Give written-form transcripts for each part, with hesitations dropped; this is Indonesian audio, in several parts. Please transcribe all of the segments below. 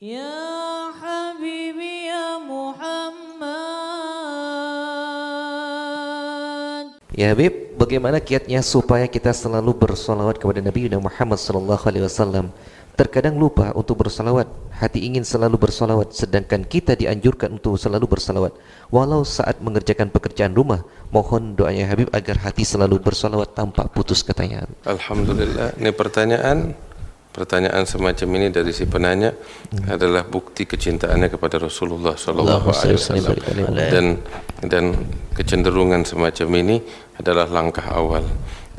Ya Habibi ya Muhammad. Ya Habib, bagaimana kiatnya supaya kita selalu bersalawat kepada Nabi Muhammad SAW? Terkadang lupa untuk bersalawat, hati ingin selalu bersalawat, sedangkan kita dianjurkan untuk selalu bersalawat. Walau saat mengerjakan pekerjaan rumah, mohon doanya Habib agar hati selalu bersalawat tanpa putus katanya. Alhamdulillah, ini pertanyaan semacam ini dari si penanya adalah bukti kecintaannya kepada Rasulullah SAW, dan kecenderungan semacam ini adalah langkah awal.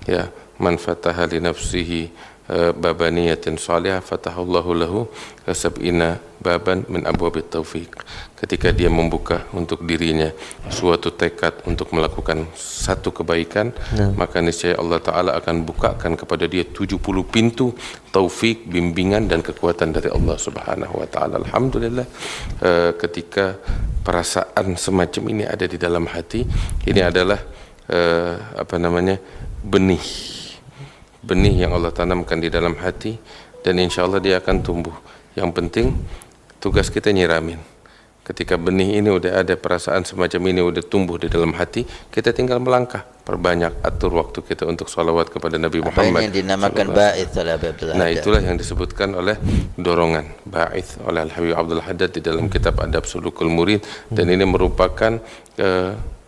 Ya, man fataha li nafsihi babaniyatin salihah fatahallahu lahu sab'ina baban min abwabit taufiq. Ketika dia membuka untuk dirinya suatu tekad untuk melakukan satu kebaikan, maka niscaya Allah Ta'ala akan bukakan kepada dia 70 pintu taufik, bimbingan dan kekuatan dari Allah Subhanahu wa Ta'ala. Alhamdulillah, ketika perasaan semacam ini ada di dalam hati, ini adalah benih yang Allah tanamkan di dalam hati, dan insya Allah dia akan tumbuh. Yang penting tugas kita nyiramin. Ketika benih ini udah ada, perasaan semacam ini udah tumbuh di dalam hati, kita tinggal melangkah, perbanyak, atur waktu kita untuk salawat kepada Nabi Muhammad. Apa yang dinamakan ba'ith oleh Abdul Haddad. Nah, itulah yang disebutkan oleh dorongan, ba'ith oleh Al-Habib Abdul Haddad di dalam kitab Adab Sulukul Murid. Dan ini merupakan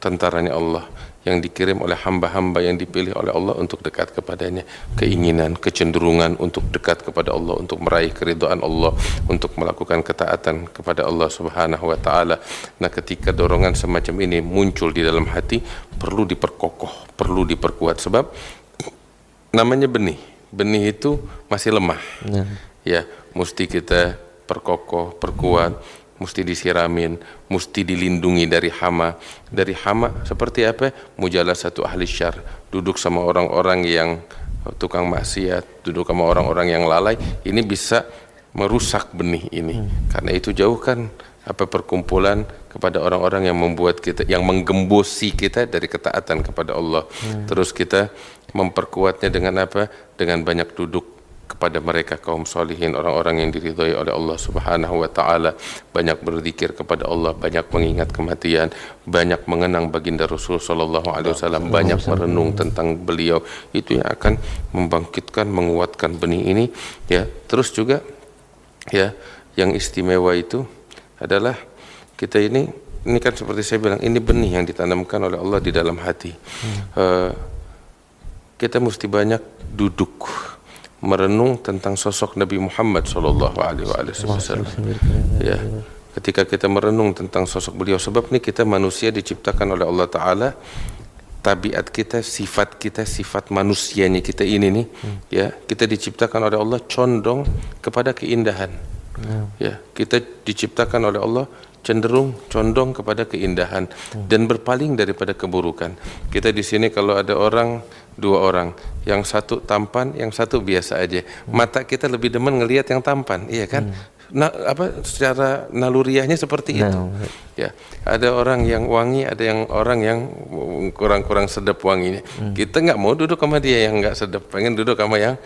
tentaranya Allah yang dikirim oleh hamba-hamba yang dipilih oleh Allah untuk dekat kepadanya. Keinginan, kecenderungan untuk dekat kepada Allah, untuk meraih keridhaan Allah, untuk melakukan ketaatan kepada Allah Subhanahu wa Ta'ala. Nah, ketika dorongan semacam ini muncul di dalam hati, perlu diperkokoh, perlu diperkuat, sebab namanya benih itu masih lemah. Ya, mesti kita perkokoh, perkuat, mesti disiramin, mesti dilindungi dari hama. Dari hama seperti apa? Mujalasatu ahli syar, duduk sama orang-orang yang tukang maksiat, duduk sama orang-orang yang lalai, ini bisa merusak benih ini. Karena itu jauhkan perkumpulan kepada orang-orang yang membuat kita, yang menggembosi kita dari ketaatan kepada Allah. Terus kita memperkuatnya dengan apa? Dengan banyak duduk kepada mereka kaum solihin, orang-orang yang diridhai oleh Allah Subhanahu wa Ta'ala, banyak berzikir kepada Allah, banyak mengingat kematian, banyak mengenang baginda Rasul sallallahu alaihi wasallam, banyak merenung tentang beliau. Itu yang akan membangkitkan, menguatkan benih ini. Ya, terus juga ya, yang istimewa itu adalah kita ini kan seperti saya bilang, ini benih yang ditanamkan oleh Allah di dalam hati. Kita mesti banyak duduk merenung tentang sosok Nabi Muhammad sallallahu alaihi wasallam. Ya, ketika kita merenung tentang sosok beliau, sebab ini kita manusia diciptakan oleh Allah Ta'ala, tabiat kita, sifat manusianya kita ini nih, ya, kita diciptakan oleh Allah condong kepada keindahan. Ya, kita diciptakan oleh Allah condong kepada keindahan dan berpaling daripada keburukan. Kita di sini kalau ada dua orang, yang satu tampan, yang satu biasa aja, mata kita lebih demen ngelihat yang tampan, iya kan? Nah, secara naluriahnya seperti itu. Ya, ada orang yang wangi, ada orang yang kurang sedap wanginya. Kita nggak mau duduk sama dia yang nggak sedap, pengen duduk sama yang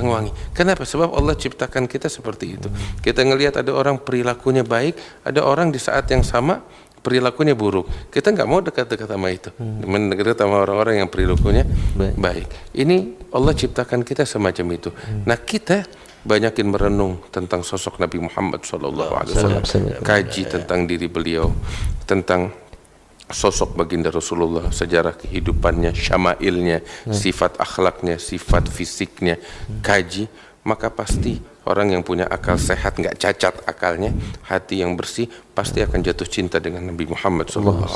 wangi. Kenapa? Sebab Allah ciptakan kita seperti itu. Kita ngelihat ada orang perilakunya baik, ada orang di saat yang sama perilakunya buruk. Kita nggak mau dekat-dekat sama itu. Dekat sama orang-orang yang perilakunya baik. Ini Allah ciptakan kita semacam itu. Nah, kita banyakin merenung tentang sosok Nabi Muhammad SAW, kaji tentang diri beliau, tentang sosok baginda Rasulullah, sejarah kehidupannya, syama'ilnya, sifat akhlaknya, sifat fisiknya, kaji. Maka pasti orang yang punya akal sehat, nggak cacat akalnya, hati yang bersih, pasti akan jatuh cinta dengan Nabi Muhammad SAW.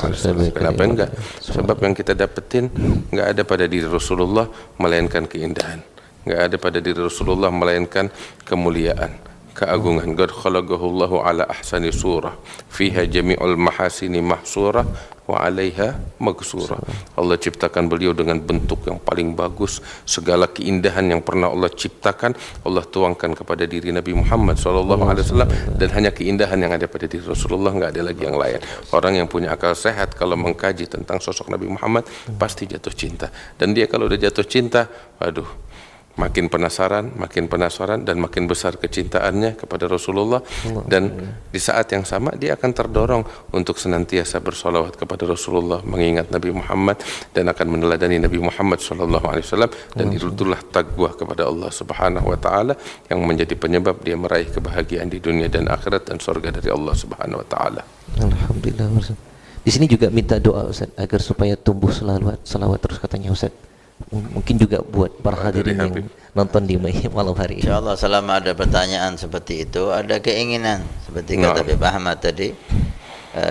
Kenapa enggak? Sebab yang kita dapetin nggak ada pada diri Rasulullah melainkan keindahan, nggak ada pada diri Rasulullah melainkan kemuliaan, keagungan. Qad khalaqahullahu ala ahsani surah, fiha jami'ul mahasini mahsurah wa 'alaiha maghsurah. Allah ciptakan beliau dengan bentuk yang paling bagus. Segala keindahan yang pernah Allah ciptakan, Allah tuangkan kepada diri Nabi Muhammad SAW, dan hanya keindahan yang ada pada diri Rasulullah, nggak ada lagi yang lain. Orang yang punya akal sehat kalau mengkaji tentang sosok Nabi Muhammad pasti jatuh cinta. Dan dia kalau udah jatuh cinta, waduh, makin penasaran dan makin besar kecintaannya kepada Rasulullah, dan di saat yang sama dia akan terdorong untuk senantiasa bersolawat kepada Rasulullah, mengingat Nabi Muhammad dan akan meneladani Nabi Muhammad SAW, dan itulah taqwa kepada Allah Subhanahu wa taala yang menjadi penyebab dia meraih kebahagiaan di dunia dan akhirat dan surga dari Allah Subhanahu wa taala. Alhamdulillah Ustaz. Di sini juga minta doa Ustaz agar supaya tumbuh salawat terus katanya Ustaz. Mungkin juga buat para hadirin yang nonton di malam hari ini. InsyaAllah selama ada pertanyaan seperti itu, ada keinginan seperti kata Habib Ahmad tadi,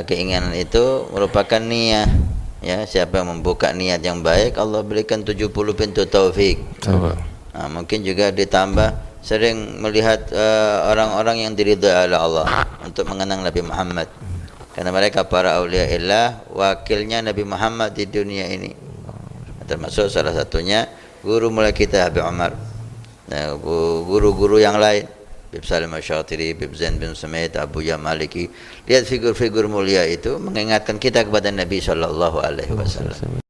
keinginan itu merupakan niat. Ya, siapa yang membuka niat yang baik, Allah berikan 70 pintu taufik. Nah, mungkin juga ditambah sering melihat orang-orang yang diridhai oleh Allah untuk mengenang Nabi Muhammad, karena mereka para aulia illah, wakilnya Nabi Muhammad di dunia ini. Termasuk salah satunya guru mulai kita Habib Umar, guru-guru yang lain, Habib Salim Asy-Syatiri, Habib Zain bin Sumait, Abu Ya Maliki. Lihat figur-figur mulia itu mengingatkan kita kepada Nabi SAW.